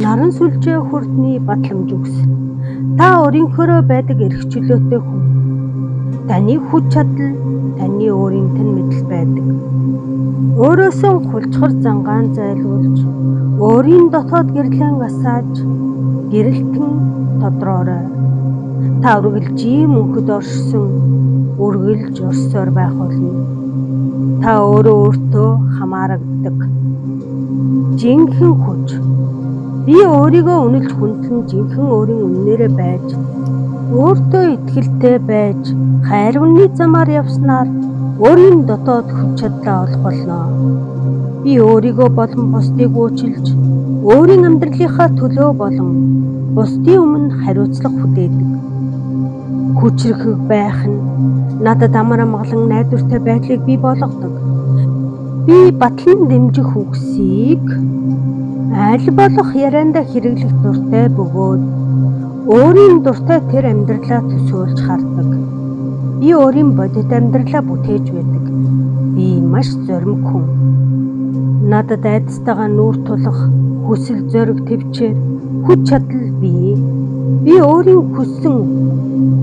Наран сүлжээ хүрдний батламж үгс. Та өөрийнхөө байдаг эрх чөлөөтэй хүн. Таны хүч чадал таны өөрийнх нь мэдл байдаг. Өөрөөсөө хулчхар зангаан зайлуулж, өөрийн дотоод гэрлэн асааж, гэрэлтэн тодроорой. Та үргэлжийн мөнхөд оршсон, үргэлж орсоор байх болно. Та өөртөө хамаарагддаг. Жинхэнэ хүч. Би өөрийгөө үнэлж хүндлэн жинхэнэ өөрийн үннээрээ байж, өөртөө итгэлтэй байж, хайрвны замаар явснаар өөрийн дотоод хүч чадлаа олох болно. Би өөрийгөө болон бусдыг уучлж, өөрийн амьдралынхаа төлөө болон бусдын өмнө хариуцлага хүлээдэг. Хүчрэх байх нь надад амар амгалан найдвартай байдлыг бий болгодог. Би батлан дэмжих үгсийг аль болох яриандаа хэрэглэх дуртай бөгөөд өөрийн дуртай тэр амьдралаа төсөөлж хардаг. Би өөрийн бодит амьдралаа бүтээж байдаг. Би маш зоримог хүн. Надад айдастайгаа нүүр тулах хүсэл зориг төвчээр хүч чадал бий. Би өөрийн хүссэн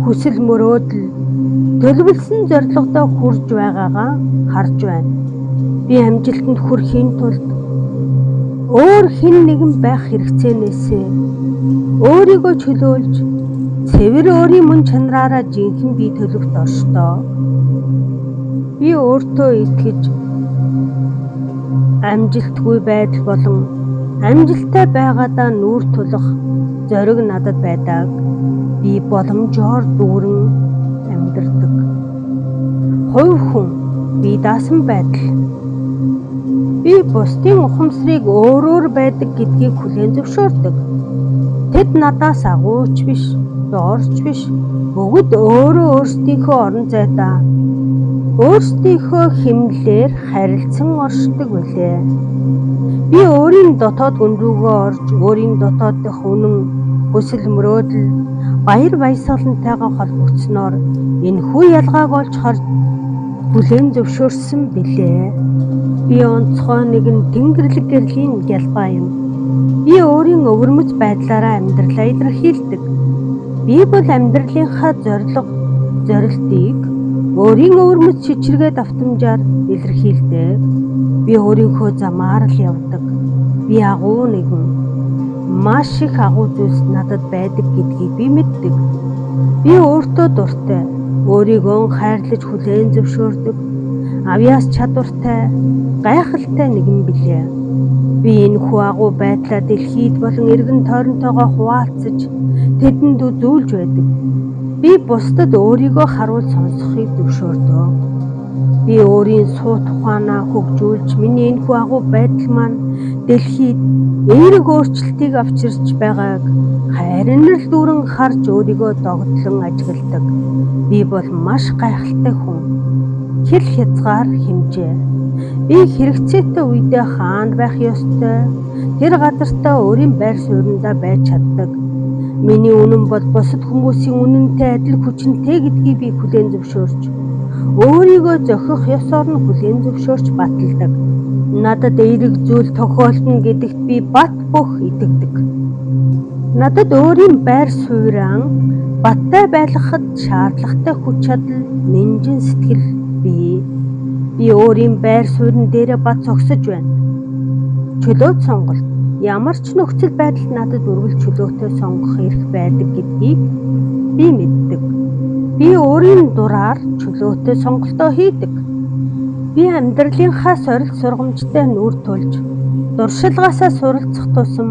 хүсэл мөрөөдөл төлөвлөсөн зорилгодоо хүрж байгаагаа харж байна. Би амжилтанд хүрэхийн тулд өөр хэн нэгэн байх хэрэгцээнээсээ өөрийгөө чөлөөлж, цэвэр өөрийн мөн чанараараа жинхэнэ бие төлөвт оршдоо. Би өөртөө итгэж, амжилтгүй байдал болон амжилттай байгаадаа нүүр тулах зориг надад байдаг. Би боломжоор дүүрэн амьдардаг. Хувь хүн, би даасан байдал. Би бусдын ухамсарыг өөрөөр байдаг гэдгийг хүлээн зөвшөөрдөг. Тэд надаас агууч биш, доорч биш, бүгд өөрсдийнхөө орон зайдаа, өөрсдийнхөө хэмнэлээр харилцан оршдог билээ. Би өөрийн дотоод гүн рүүгээ орж, өөрийн дотоод дэх үнэн, хүсэл мөрөөдөл, баяр баясгалантайгаа холбогдсноор энэхүү ялгааг олж харж хүлээн зөвшөөрсөн билээ. Би онцгой нэгэн тэнгэрлэг гэрлийн ялгаа юм. Би өөрийн өвөрмөц байдлаараа амьдралаа илэрхийлдэг. Би бол амьдралынхаа зорилтыг өөрийн өвөрмөц шичргээ давтамжаар илэрхийлдэг. Би өөрийнхөө замаар л явдаг. Би агуу нэгэн. Маш их агуу зүйлс надад байдаг гэдгийг би мэддэг. Би өөртөө дуртай, өөрийгөө хайрлаж хүлээн зөвшөөрдөг, авьяас чадвартай, гайхалтай нэгэн билээ. Би энэхүү агуу байдлаа дэлхийд болон эргэн тойронтойгоо хуваалцаж, тэдэнд үзүүлж байдаг. Би бусдад өөрийгөө харуул сонсохыг зөвшөөрдөг. Би өөрийн суу тухайнаа хөгжүүлж, миний энэхүү агуу байдал маань дэлхийд эерэг өөрчлөлтийг авчирч байгааг хайрнал дүүрэн харж өөрийгөө догтлон ажигладаг. Би бол маш гайхалтай хүн. Хэл хязгаар хэмжээ. Би хэрэгцээтэй үедээ хаана байх ёстой, тэр газартаа өөрийн байр сууриндаа байж чаддаг. Миний үнэн бол бусад хүмүүсийн үнэнтэй адил хүчинтэй гэдгийг би хүлээн зөвшөөрч, өөрийгөө зохих ёс орон хүлээн зөвшөөрч баталдаг. Надад эерэг зүйл тохиолдно гэдэгт би бат бөх итгэдэг. Надад өөрийн байр сууриан баттай байлгахад шаардлагатай хүч чадал, нэмжин сэтгэл бий. Би өөрийн байр суурин дээрээ бат зогсож байна. Чөлөөт сонголт. Ямар ч нөхцөл байдалд надад үргэлж чөлөөтэй сонгох эрх байдаг гэдгийг би мэддэг. Би өөрийн дураар чөлөөтэй сонголтоо хийдэг. Би амьдралынхаа сорилт сургамжтай нүүр тулж, дуршилгаасаа суралцах тусам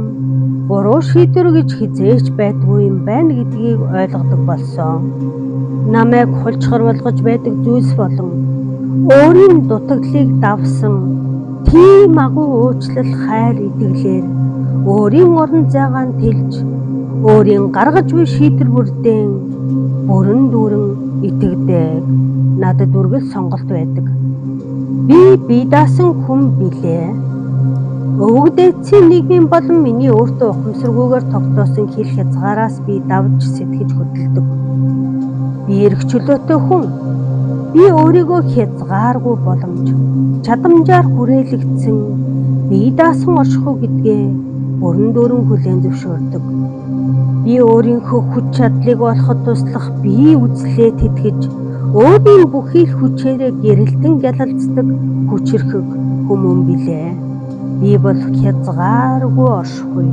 буруу шийдвэр гэж хизээч байдгүй юм байна гэдгийг ойлгодог болсон. Намайг хулчхар болгож байдаг зүйлс болон өөрийн дутагдлыг давсан тийм агуу уучлал, хайр, итгэлээр өөрийн орон зайгаан тэлж, өөрийн гаргаж буй шийдвэр бүрдэн бүрэн дүүрэн итгэдэг. Надад үргэлж сонголт байдаг. Би даасан хүн билээ. Өвөг дээдсийн нийгмийн болон миний өөртөө ухамсаргүйгээр тогтоосон хэл хязгаараас би давж сэтгэж хөдөлдөг. Би эрх чөлөөтэй хүн. Би өөрийгөө хязгааргүй боломж, чадамжаар хүрээлэгдсэн, бие даасан оршихуй гэдгээ бүрэн дүүрэн хүлээн зөвшөөрдөг. Би өөрийнхөө хүч чадлыг олоход туслах бие үзлээ тэтгэж, өөрийн бүхий л хүчээрээ гэрэлтэн гялалцдаг хүчрхэг хүмүүн билээ. Би бол хязгааргүй оршихгүй.